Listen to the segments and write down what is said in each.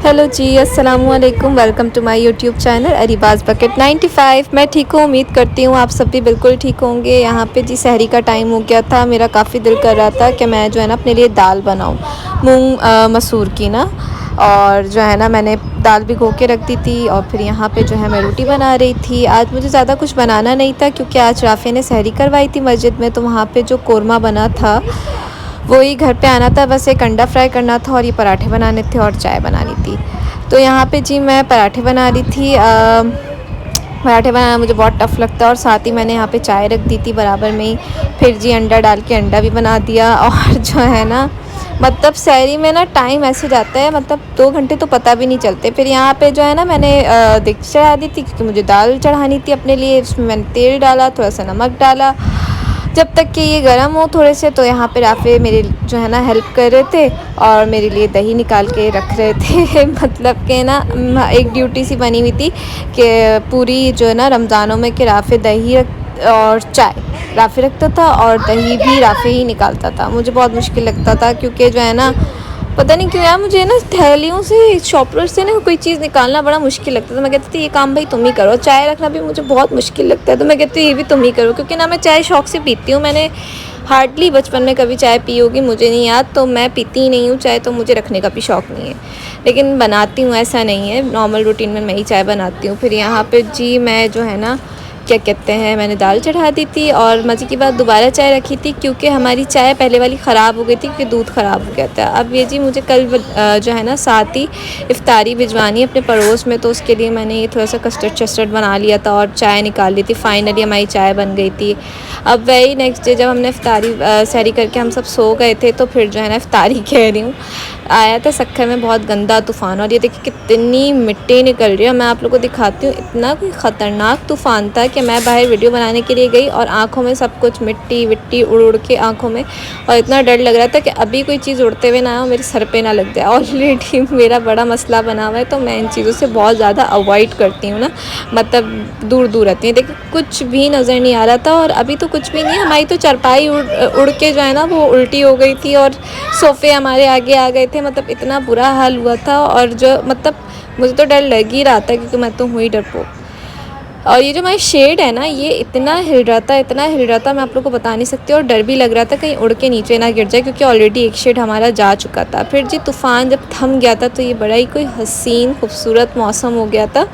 Hello जी, अस्सलाम वालेकुम। Welcome to my YouTube channel Areeba's bucket 95। मैं ठीक हूँ, उम्मीद करती हूँ आप सब भी बिल्कुल ठीक होंगे। यहाँ पे जी सहरी का टाइम हो गया था। मेरा काफ़ी दिल कर रहा था कि मैं जो है ना अपने लिए दाल बनाऊँ, मूंग मसूर की ना। और जो है ना मैंने दाल भिगो के रख दी थी और फिर यहाँ पे जो है मैं रोटी बना रही थी। आज मुझे ज़्यादा कुछ बनाना नहीं था क्योंकि आज राफ़िया ने सहरी करवाई थी मस्जिद में, तो वहाँ पे जो कोरमा बना था वही घर पे आना था। बस एक अंडा फ्राई करना था और ये पराठे बनाने थे और चाय बनानी थी। तो यहाँ पे जी मैं पराठे बना रही थी। पराठे बनाना मुझे बहुत टफ़ लगता है और साथ ही मैंने यहाँ पे चाय रख दी थी बराबर में ही। फिर जी अंडा डाल के अंडा भी बना दिया। और जो है ना मतलब सहरी में ना टाइम ऐसे जाता है, मतलब 2 घंटे तो पता भी नहीं चलते। फिर यहाँ पे जो है ना मैंने देगची चढ़ा दी थी क्योंकि मुझे दाल चढ़ानी थी अपने लिए। इसमें मैंने तेल डाला, थोड़ा सा नमक डाला जब तक कि ये गर्म हो थोड़े से। तो यहाँ पे राफ़े मेरे जो है ना हेल्प कर रहे थे और मेरे लिए दही निकाल के रख रहे थे। मतलब कि ना एक ड्यूटी सी बनी हुई थी कि पूरी जो है ना रमज़ानों में कि राफ़े दही और चाय राफ़े रखता था और दही भी राफ़े ही निकालता था। मुझे बहुत मुश्किल लगता था क्योंकि जो है ना पता नहीं क्यों यार, मुझे ना थैलियों से शॉपर से ना कोई चीज़ निकालना बड़ा मुश्किल लगता है। तो मैं कहती थी ये काम भाई तुम ही करो। चाय रखना भी मुझे बहुत मुश्किल लगता है, तो मैं कहती हूँ ये भी तुम ही करो। क्योंकि ना मैं चाय शौक़ से पीती हूँ। मैंने हार्डली बचपन में कभी चाय पी होगी, मुझे नहीं याद। तो मैं पीती ही नहीं हूँ चाय, तो मुझे रखने का भी शौक़ नहीं है। लेकिन बनाती हूँ, ऐसा नहीं है, नॉर्मल रूटीन में मैं ही चाय बनाती हूँ। फिर यहाँ पर जी मैं जो है ना क्या कहते हैं मैंने दाल चढ़ा दी थी और मज़े की बात दोबारा चाय रखी थी क्योंकि हमारी चाय पहले वाली ख़राब हो गई थी क्योंकि दूध ख़राब हो गया था। अब ये जी मुझे कल जो है ना साथ ही इफ्तारी भिजवानी है अपने पड़ोस में, तो उसके लिए मैंने ये थोड़ा सा कस्टर्ड चस्टर्ड बना लिया था और चाय निकाल ली थी। फाइनली हमारी चाय बन गई थी। अब वही नेक्स्ट डे जब हमने इफ्तारी सहरी करके हम सब सो गए थे, तो फिर जो है ना इफ्तारी कह रही हूँ, आया था सक्खर में बहुत गंदा तूफ़ान। और ये देखिए कितनी मिट्टी निकल रही है। मैं आप लोगों को दिखाती हूँ, इतना कोई ख़तरनाक तूफ़ान था कि मैं बाहर वीडियो बनाने के लिए गई और आँखों में सब कुछ मिट्टी विट्टी उड़ उड़ के आँखों में, और इतना डर लग रहा था कि अभी कोई चीज़ उड़ते हुए ना आए और मेरे सर पे ना लग जाए। ऑलरेडी मेरा बड़ा मसला बना हुआ है, तो मैं इन चीज़ों से बहुत ज़्यादा अवॉइड करती हूँ ना, मतलब दूर दूर रहती हूँ। देखिए कुछ भी नज़र नहीं आ रहा था और अभी तो कुछ भी नहीं है। हमारी तो चारपाई उड़ के जो है ना वो उल्टी हो गई थी और सोफ़े हमारे आगे आ गए थे। मतलब इतना बुरा हाल हुआ था और जो मतलब मुझे तो डर लग ही रहा था क्योंकि मैं तो हुई डरपोक। और ये जो हमारी शेड है ना ये इतना हिल रहा था, इतना हिल रहा था, मैं आप लोग को बता नहीं सकती। और डर भी लग रहा था कहीं उड़ के नीचे ना गिर जाए क्योंकि ऑलरेडी एक शेड हमारा जा चुका था। फिर जी तूफ़ान जब थम गया था तो ये बड़ा ही कोई हसीन खूबसूरत मौसम हो गया था।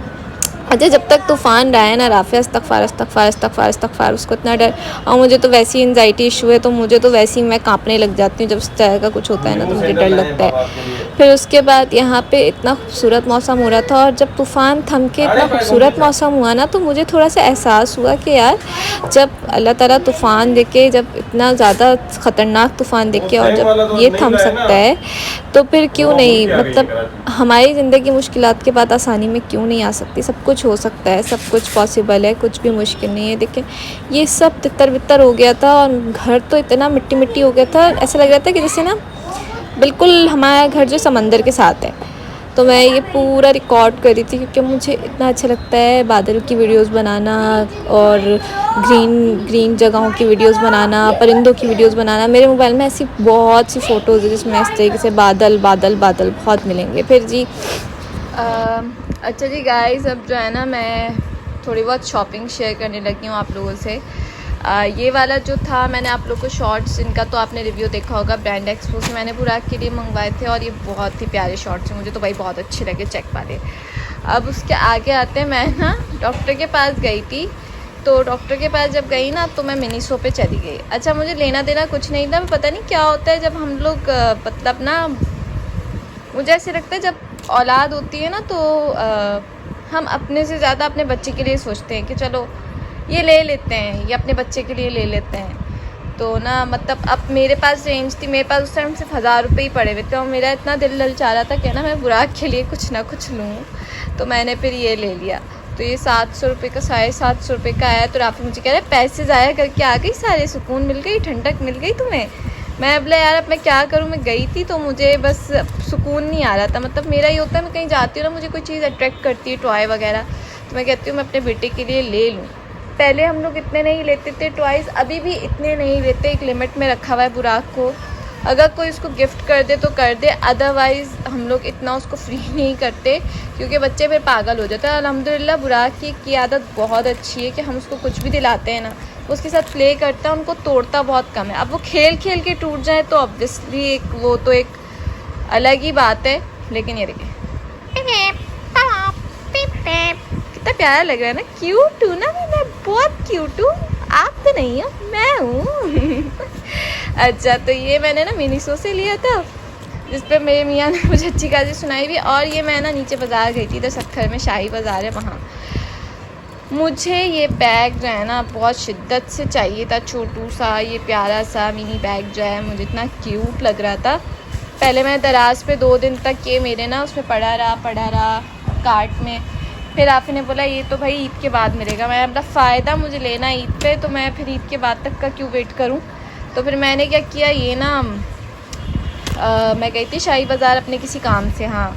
अच्छा जब तक तूफ़ान रहा है ना राफ़िया इस्तग़फ़ार इस्तग़फ़ार इस्तग़फ़ार इस्तग़फ़ार, उसको इतना डर। और मुझे तो वैसे ही एंजाइटी इशू है, तो मुझे तो वैसे ही मैं कांपने लग जाती हूँ जब इस तरह का कुछ होता है ना, तो मुझे डर लगता है। फिर उसके बाद यहाँ पे इतना खूबसूरत मौसम हो रहा था और जब तूफ़ान थम के इतना खूबसूरत मौसम हुआ ना, तो मुझे थोड़ा सा एहसास हुआ कि यार जब अल्लाह ताला तूफ़ान दे के, जब इतना ज़्यादा ख़तरनाक तूफ़ान दे के और जब ये थम सकता है तो फिर क्यों नहीं, मतलब हमारी ज़िंदगी मुश्किलात के बाद आसानी में क्यों नहीं आ सकती। सब कुछ हो सकता है, सब कुछ पॉसिबल है, कुछ भी मुश्किल नहीं है। देखिए ये सब तितर बितर हो गया था और घर तो इतना मिट्टी मिट्टी हो गया था, ऐसा लग रहा था कि जैसे ना बिल्कुल हमारा घर जो समंदर के साथ है। तो मैं ये पूरा रिकॉर्ड कर रही थी क्योंकि मुझे इतना अच्छा लगता है बादल की वीडियोस बनाना और ग्रीन ग्रीन जगहों की वीडियोस बनाना, परिंदों की वीडियोस बनाना। मेरे मोबाइल में ऐसी बहुत सी फ़ोटोज़ है जिसमें इस तरीके से बादल बादल बादल बहुत मिलेंगे। फिर जी अच्छा जी गाइस, अब जो है ना मैं थोड़ी बहुत शॉपिंग शेयर करने लगी हूँ आप लोगों से। ये वाला जो था मैंने आप लोग को शॉर्ट्स, इनका तो आपने रिव्यू देखा होगा, ब्रांड एक्सपो से मैंने बुराक के लिए मंगवाए थे और ये बहुत ही प्यारे शॉर्ट्स हैं, मुझे तो भाई बहुत अच्छे लगे चेक वाले। अब उसके आगे आते हैं, मैं ना डॉक्टर के पास गई थी। तो डॉक्टर के पास जब गई ना तो मैं मिनीसो पे चली गई। अच्छा मुझे लेना देना कुछ नहीं था, पता नहीं क्या होता है जब हम लोग मतलब ना, मुझे ऐसे लगता है जब औलाद होती है ना तो हम अपने से ज़्यादा अपने बच्चे के लिए सोचते हैं कि चलो ये ले लेते हैं, ये अपने बच्चे के लिए ले लेते हैं। तो ना मतलब अब मेरे पास रेंज थी, मेरे पास उस टाइम सिर्फ 1000 रुपये ही पड़े हुए थे और मेरा इतना दिल ललचा रहा था कि ना मैं बुराक के लिए कुछ ना कुछ लूँ। तो मैंने फिर ये ले लिया। तो ये 700 रुपये का, 750 रुपये का आया। तो राफ़ी मुझे कह रहा है पैसे ज़ाया करके आ गई, सारे सुकून मिल गई, ठंडक मिल गई तुम्हें। मैं बोला यार अब मैं क्या करूँ, मैं गई थी तो मुझे बस सुकून नहीं आ रहा था। मतलब मेरा ये होता है मैं कहीं जाती हूँ ना, मुझे कोई चीज़ अट्रैक्ट करती है, टॉय वगैरह, तो मैं कहती हूँ मैं अपने बेटे के लिए ले लूँ। पहले हम लोग इतने नहीं लेते थे टॉयज़, अभी भी इतने नहीं लेते, एक लिमिट में रखा हुआ है बुराक को। अगर कोई उसको गिफ्ट कर दे तो कर दे, अदरवाइज़ हम लोग इतना उसको फ्री नहीं करते क्योंकि बच्चे फिर पागल हो जाते हैं। अल्हम्दुलिल्लाह बुराक की आदत बहुत अच्छी है कि हम उसको कुछ भी दिलाते हैं ना, उसके साथ प्ले करता है, उनको तोड़ता बहुत कम है। अब वो खेल खेल के टूट जाए तो ऑब्वियसली वो तो एक अलग ही बात है। लेकिन ये देखिए कितना प्यारा लग रहा है ना, क्यूट हूँ ना मैं बहुत क्यूट हूँ। आप तो नहीं हो, मैं हूँ। अच्छा, तो ये मैंने ना मिनीसो से लिया था, जिस पे मेरे मियाँ ने मुझे अच्छी खासी सुनाई भी। और ये मैं ना नीचे बाज़ार गई थी, इधर सक्खर में शाही बाज़ार है, वहाँ मुझे ये बैग जो है ना बहुत शिद्दत से चाहिए था। छोटू सा ये प्यारा सा मिनी बैग जो है मुझे इतना क्यूट लग रहा था। पहले मैं दराज पे 2 दिन तक ये मेरे ना उसमें पड़ा रहा कार्ट में। फिर आप ने बोला ये तो भाई ईद के बाद मिलेगा। मैं अपना फ़ायदा मुझे लेना ईद पे, तो मैं फिर ईद के बाद तक का क्यों वेट करूं। तो फिर मैंने क्या किया, ये ना मैं गई थी शाही बाज़ार अपने किसी काम से, हाँ,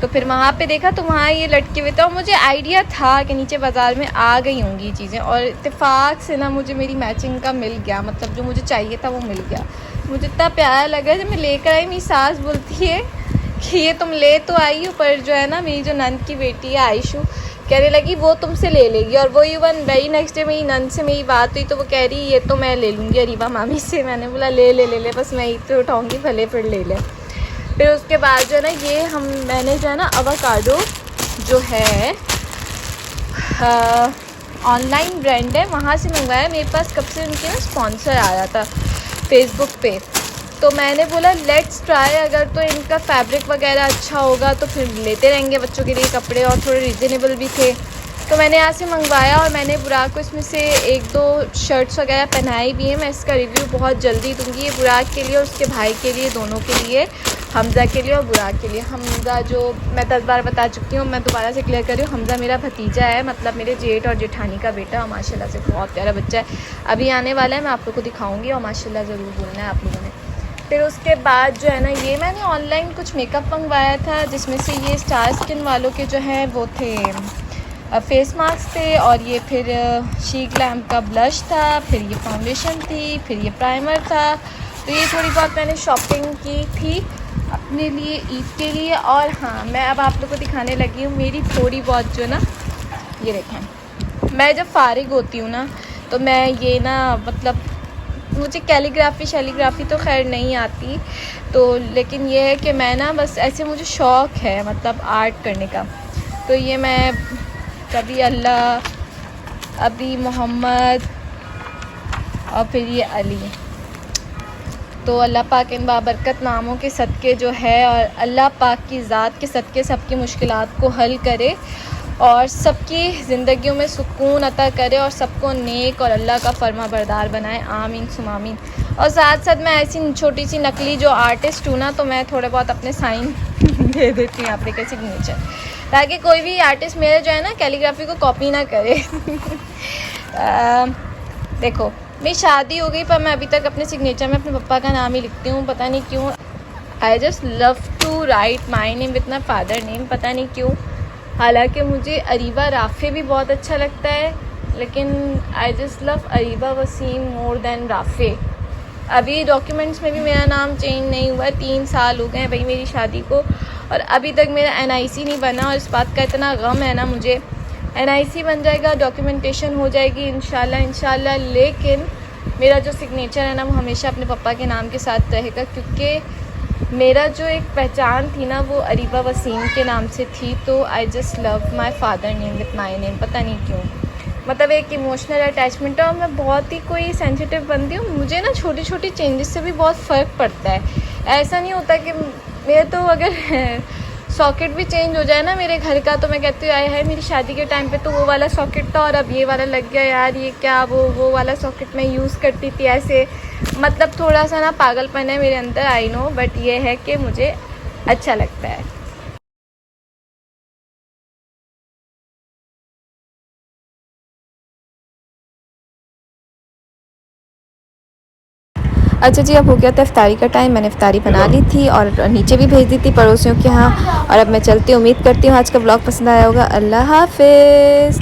तो फिर वहाँ पे देखा तो वहाँ ये लटके हुए थे और मुझे आइडिया था कि नीचे बाज़ार में आ गई होंगी चीज़ें, और इत्तेफाक से ना मुझे मेरी मैचिंग का मिल गया, मतलब जो मुझे चाहिए था वो मिल गया। मुझे इतना प्यारा लगा जब मैं लेकर आई। मेरी सास बोलती है कि ये तुम ले तो आई हो, पर जो है ना मेरी जो नंद की बेटी है आयशू कहने लगी वो तुमसे ले लेगी। और वो इवन वही नेक्स्ट डे मेरी नंद से मेरी बात हुई तो वो कह रही ये तो मैं ले लूँगी अरीबा मामी से। मैंने बोला ले बस मैं ईद पे उठाऊँगी, भले फिर ले ले। फिर उसके बाद जो है ना ये मैंने जो है ना अवाकाडो जो है ऑनलाइन ब्रांड है, वहाँ से मंगवाया। मेरे पास कब से उनकी ना स्पॉन्सर आया था फेसबुक पे, तो मैंने बोला लेट्स ट्राई, अगर तो इनका फैब्रिक वगैरह अच्छा होगा तो फिर लेते रहेंगे बच्चों के लिए कपड़े, और थोड़े रिजनेबल भी थे। तो मैंने यहाँ से मंगवाया और मैंने बुराक को इसमें से 1-2 शर्ट्स वगैरह पहनाई भी हैं। मैं इसका रिव्यू बहुत जल्दी दूँगी। ये बुराक के लिए और उसके भाई के लिए, दोनों के लिए, हमज़ा के लिए और बुराक के लिए। हमज़ा जो मैं 10 बार बता चुकी हूँ, मैं दोबारा से क्लियर कर रही हूँ, हमज़ा मेरा भतीजा है, मतलब मेरे जेठ और जेठानी का बेटा, और माशाल्लाह से बहुत प्यारा बच्चा है। अभी आने वाला है, मैं आप लोग को दिखाऊँगी और माशाल्लाह ज़रूर बोलना है आप लोगों ने। फिर उसके बाद जो है ना ये मैंने ऑनलाइन कुछ मेकअप मंगवाया था, जिसमें से ये स्टार स्किन वालों के जो हैं वो थे फेस मास्क थे, और ये फिर शी ग्लैम का ब्लश था, फिर ये फाउंडेशन थी, फिर ये प्राइमर था। तो ये थोड़ी बहुत मैंने शॉपिंग की थी अपने लिए ईद के लिए। और हाँ, मैं अब आप लोग को दिखाने लगी हूँ मेरी थोड़ी बहुत जो ना, ये देखें, मैं जब फ़ारिग होती हूँ ना तो मैं ये ना, मतलब मुझे कैलीग्राफी तो खैर नहीं आती, तो लेकिन ये है कि मैं ना बस ऐसे मुझे शौक़ है मतलब आर्ट करने का। तो ये मैं कभी अल्लाह, अभी मोहम्मद और फिर ये अली, तो अल्लाह पाक इन बाबरकत नामों के सदक़े जो है, और अल्लाह पाक की ज़ात के सदक़े सबकी मुश्किलात को हल करे और सबकी ज़िंदगियों में सुकून अता करे और सबको नेक और अल्लाह का फरमा बरदार बनाए, आमीन सुम आमीन। और साथ साथ मैं ऐसी छोटी सी नकली जो आर्टिस्ट हूँ ना, तो मैं थोड़े बहुत अपने साइन दे देती हूँ यहाँ पे के सिग्नेचर, ताकि कोई भी आर्टिस्ट मेरे जो है ना कैलीग्राफी को कॉपी ना करे। देखो मेरी शादी हो गई पर मैं अभी तक अपने सिग्नेचर में अपने पापा का नाम ही लिखती हूँ, पता नहीं क्यों। I just love to write my name with my father name, पता नहीं क्यों। हालांकि मुझे अरीबा राफ़े भी बहुत अच्छा लगता है, लेकिन I just love Areeba Waseem more than Rafay. अभी डॉक्यूमेंट्स में भी मेरा नाम चेंज नहीं हुआ, 3 साल हो गए हैं भाई मेरी शादी को, और अभी तक मेरा NIC नहीं बना। और इस बात का इतना गम है ना मुझे। NIC बन जाएगा, डॉक्यूमेंटेशन हो जाएगी इंशाल्लाह, लेकिन मेरा जो सिग्नेचर है ना वो हमेशा अपने पापा के नाम के साथ रहेगा, क्योंकि मेरा जो एक पहचान थी ना वो अरीबा वसीम के नाम से थी। तो आई just love my father name with my name, पता नहीं क्यों, मतलब एक इमोशनल अटैचमेंट है। और मैं बहुत ही कोई सेंसिटिव बंदी हूँ, मुझे ना छोटी छोटी चेंजेस से भी बहुत फ़र्क पड़ता है। ऐसा नहीं होता कि मेरे तो अगर सॉकेट भी चेंज हो जाए ना मेरे घर का, तो मैं कहती हूँ आए है मेरी शादी के टाइम पे तो वो वाला सॉकेट था और अब ये वाला लग गया यार, ये क्या, वो वाला सॉकेट मैं यूज़ करती थी ऐसे। मतलब थोड़ा सा ना पागलपन है मेरे अंदर, आई नो, बट ये है कि मुझे अच्छा लगता है। अच्छा जी, अब हो गया था इफ्तारी का टाइम। मैंने इफ्तारी बना ली थी और नीचे भी भेज दी थी पड़ोसियों के यहाँ, और अब मैं चलती हूँ। उम्मीद करती हूँ आज का ब्लॉग पसंद आया होगा। अल्लाह हाफ़िज़।